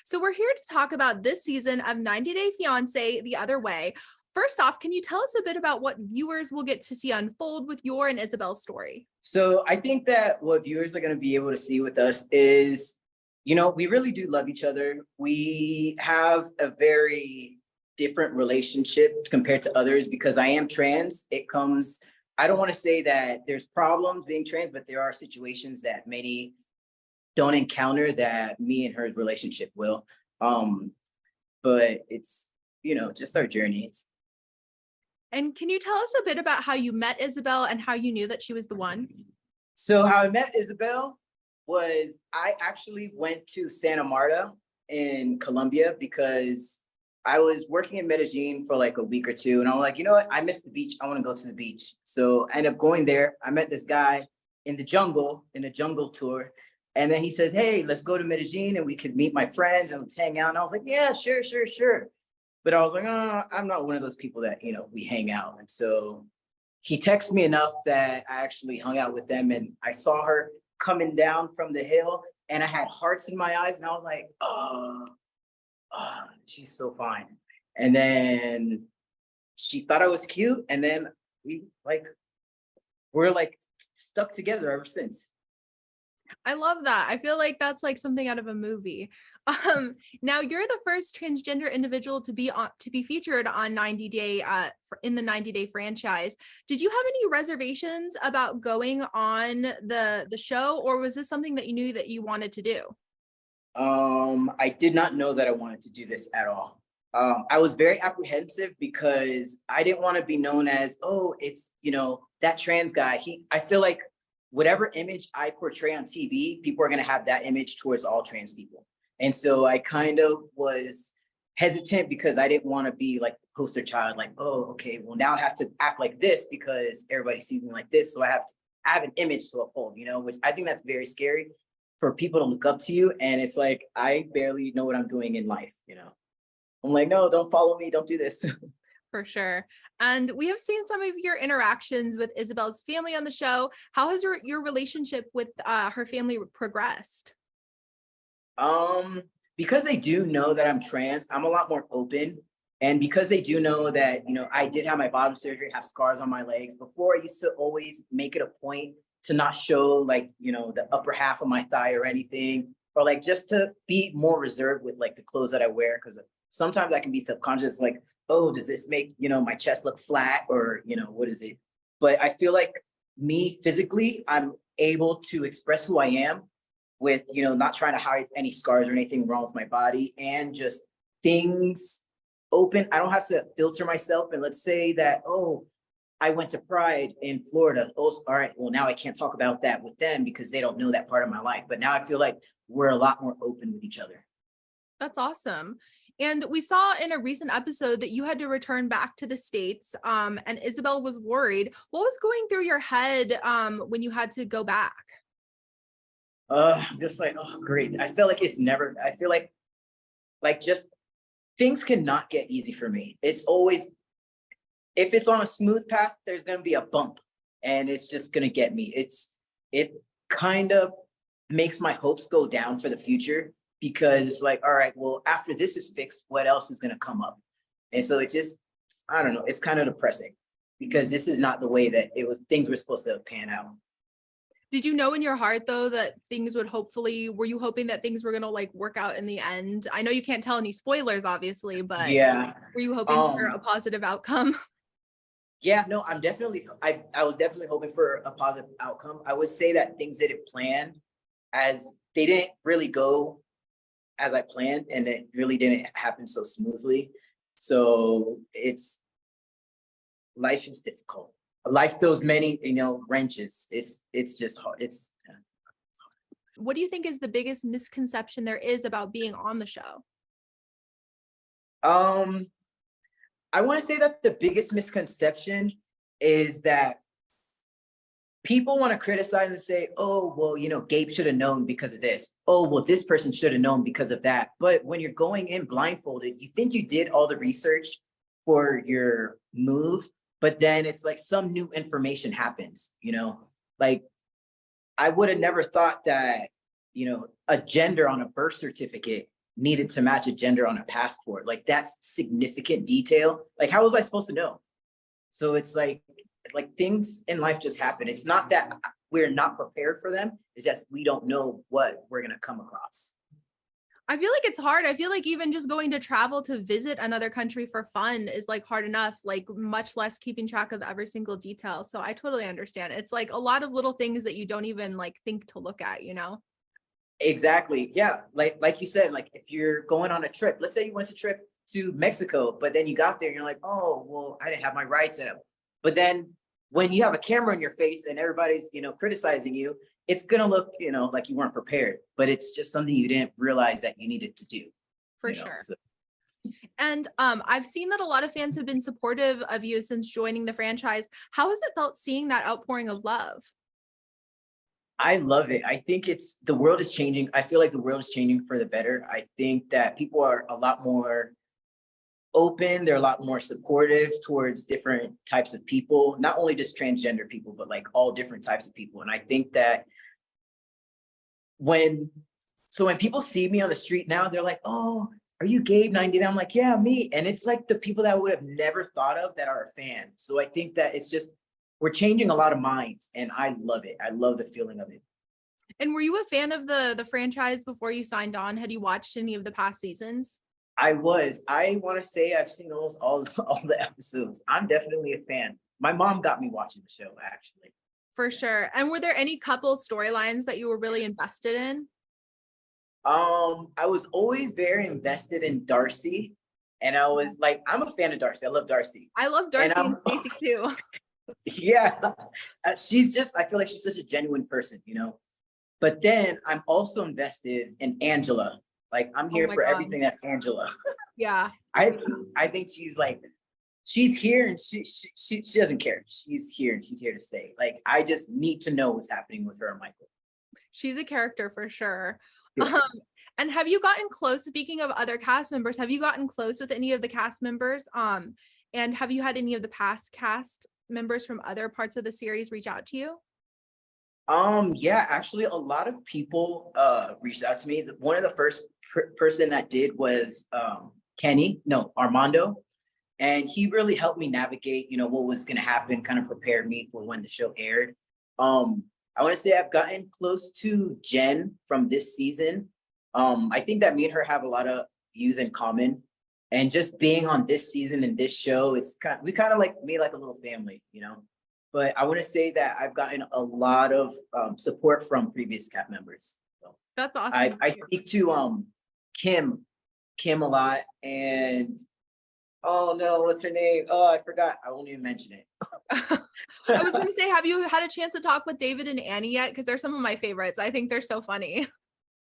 So we're here to talk about this season of 90 Day Fiancé the other way. First off, can you tell us a bit about what viewers will get to see unfold with your and Isabel's story? So I think that what viewers are going to be able to see with us is, we really do love each other. We have a very different relationship compared to others because I am trans. I don't want to say that there's problems being trans, but there are situations that many don't encounter that me and her relationship will. But it's, just our journey. And can you tell us a bit about how you met Isabel and how you knew that she was the one? So how I met Isabelle was I actually went to Santa Marta in Colombia because I was working in Medellin for like a week or two. And I'm like, you know what? I miss the beach. I want to go to the beach. So I ended up going there. I met this guy in a jungle tour. And then he says, hey, let's go to Medellin and we could meet my friends and let's hang out. And I was like, yeah, sure. But I was like, oh, I'm not one of those people that, we hang out. And so he texted me enough that I actually hung out with them and I saw her coming down from the hill and I had hearts in my eyes and I was like, oh, she's so fine. And then she thought I was cute. And then we're like stuck together ever since. I love that. I feel like that's like something out of a movie. Now you're the first transgender individual to be featured on 90 Day in the 90 Day franchise. Did you have any reservations about going on the show, or was this something that you knew that you wanted to do? I did not know that I wanted to do this at all. I was very apprehensive because I didn't want to be known as, oh, it's, that trans guy. I feel like whatever image I portray on TV, people are going to have that image towards all trans people. And so I kind of was hesitant because I didn't want to be like the poster child, like, oh, okay, well, now I have to act like this because everybody sees me like this. So I have an image to uphold, which I think that's very scary for people to look up to you. And it's like, I barely know what I'm doing in life, I'm like, no, don't follow me. Don't do this. For sure. And we have seen some of your interactions with Isabel's family on the show. How has your relationship with her family progressed? Because they do know that I'm trans, I'm a lot more open. And because they do know that, I did have my bottom surgery, have scars on my legs. Before I used to always make it a point to not show like, the upper half of my thigh or anything, or like just to be more reserved with like the clothes that I wear. Cause sometimes I can be subconscious, like, oh, does this make, my chest look flat or, what is it? But I feel like me physically, I'm able to express who I am with, not trying to hide any scars or anything wrong with my body and just things open. I don't have to filter myself. And let's say that, oh, I went to Pride in Florida. Oh, all right, well, now I can't talk about that with them because they don't know that part of my life. But now I feel like we're a lot more open with each other. That's awesome. And we saw in a recent episode that you had to return back to the States, and Isabel was worried. What was going through your head when you had to go back? Just like, oh, great. I feel like just things cannot get easy for me. It's always, if it's on a smooth path, there's going to be a bump and it's just going to get me. It kind of makes my hopes go down for the future. Because it's like, all right, well, after this is fixed, what else is going to come up? And so it just, I don't know, it's kind of depressing because this is not the way that things were supposed to pan out. Did you know in your heart though, that things would were you hoping that things were going to like work out in the end? I know you can't tell any spoilers, obviously, but yeah, were you hoping for a positive outcome? Yeah, no, I was definitely hoping for a positive outcome. I would say that things didn't plan as they didn't really go as I planned, and it really didn't happen so smoothly. So life is difficult. Life throws many, wrenches. It's just hard. What do you think is the biggest misconception there is about being on the show? I want to say that the biggest misconception is that people want to criticize and say, oh, well, Gabe should have known because of this. Oh, well, this person should have known because of that. But when you're going in blindfolded, you think you did all the research for your move, but then it's like some new information happens, like I would have never thought that, a gender on a birth certificate needed to match a gender on a passport. Like that's significant detail. Like how was I supposed to know? So it's like things in life just happen. It's not that we're not prepared for them. It's just we don't know what we're gonna come across. I feel like it's hard. I feel like even just going to travel to visit another country for fun is like hard enough, like much less keeping track of every single detail. So I totally understand. It's like a lot of little things that you don't even like think to look at, you know? Exactly. Yeah. Like you said, like if you're going on a trip, let's say you went to trip to Mexico, but then you got there and you're like, oh, well, I didn't have my rights set up. But then when you have a camera in your face and everybody's, criticizing you, it's gonna look, like you weren't prepared. But it's just something you didn't realize that you needed to do. For sure. So. And I've seen that a lot of fans have been supportive of you since joining the franchise. How has it felt seeing that outpouring of love? I love it. I think the world is changing. I feel like the world is changing for the better. I think that people are a lot more open. They're a lot more supportive towards different types of people, not only just transgender people, but like all different types of people. And I think that when people see me on the street now, they're like, oh, are you Gabe 90? I'm like, yeah, me. And it's like the people that I would have never thought of that are a fan. So I think that it's just, we're changing a lot of minds and I love it. I love the feeling of it. And were you a fan of the franchise before you signed on? Had you watched any of the past seasons? I want to say I've seen almost all the episodes. I'm definitely a fan. My mom got me watching the show, actually. For sure. And were there any couple storylines that you were really invested in? I was always very invested in Darcy. And I was like, I'm a fan of Darcy. I love Darcy. I love Darcy and Stacey too. Yeah. I feel like she's such a genuine person, But then I'm also invested in Angela. Like I'm here for everything that's Angela. Yeah. I think she's here and she doesn't care. She's here and she's here to stay. Like I just need to know what's happening with her and Michael. She's a character for sure. Yeah. And have you gotten close, speaking of other cast members, have you gotten close with any of the cast members? And have you had any of the past cast members from other parts of the series reach out to you? Yeah, actually a lot of people reached out to me. One of the first person that did was Armando. And he really helped me navigate, what was going to happen, kind of prepared me for when the show aired. I want to say I've gotten close to Jen from this season. I think that me and her have a lot of views in common. And just being on this season and this show, we kind of like made like a little family, But I want to say that I've gotten a lot of support from previous cast members. So that's awesome. I speak to Kim a lot, and oh no, what's her name? Oh, I forgot. I won't even mention it. I was going to say, have you had a chance to talk with David and Annie yet? Because they're some of my favorites. I think they're so funny.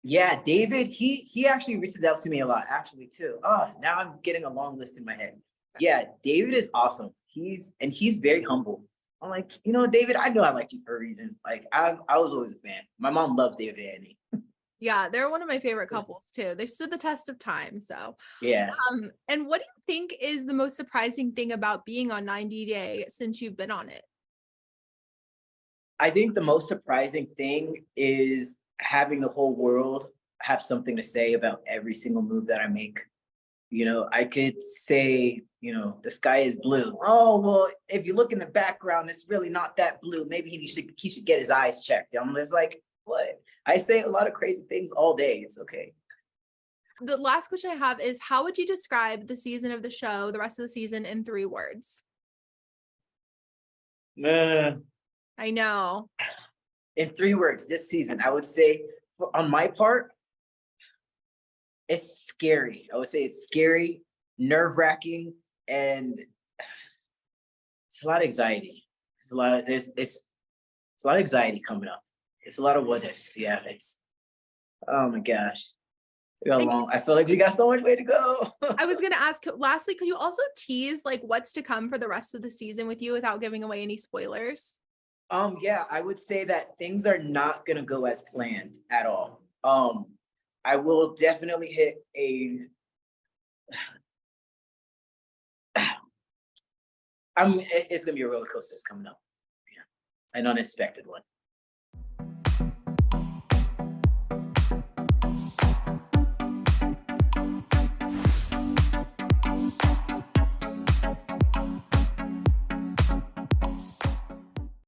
Yeah, David, he actually reaches out to me a lot, actually, too. Oh, now I'm getting a long list in my head. Yeah, David is awesome. He's very humble. I'm like, David, I know I liked you for a reason. Like, I was always a fan. My mom loves David and Annie. Yeah, they're one of my favorite couples too. They stood the test of time. So yeah. And what do you think is the most surprising thing about being on 90 Day since you've been on it? I think the most surprising thing is having the whole world have something to say about every single move that I make. I could say, the sky is blue. Oh, well, if you look in the background, it's really not that blue. Maybe he should get his eyes checked. I'm just like, what? I say a lot of crazy things all day. It's okay. The last question I have is, how would you describe the season of the show, the rest of the season, in 3 words? I know. In 3 words, this season, I would say, on my part, it's scary. I would say it's scary, nerve-wracking, and it's a lot of anxiety. It's a lot of anxiety coming up. It's a lot of what ifs. Yeah, oh my gosh. I feel like we got so much way to go. I was gonna ask, lastly, could you also tease like what's to come for the rest of the season with you without giving away any spoilers? Yeah, I would say that things are not gonna go as planned at all. I will definitely hit it's gonna be a roller coaster coming up. Yeah, an unexpected one.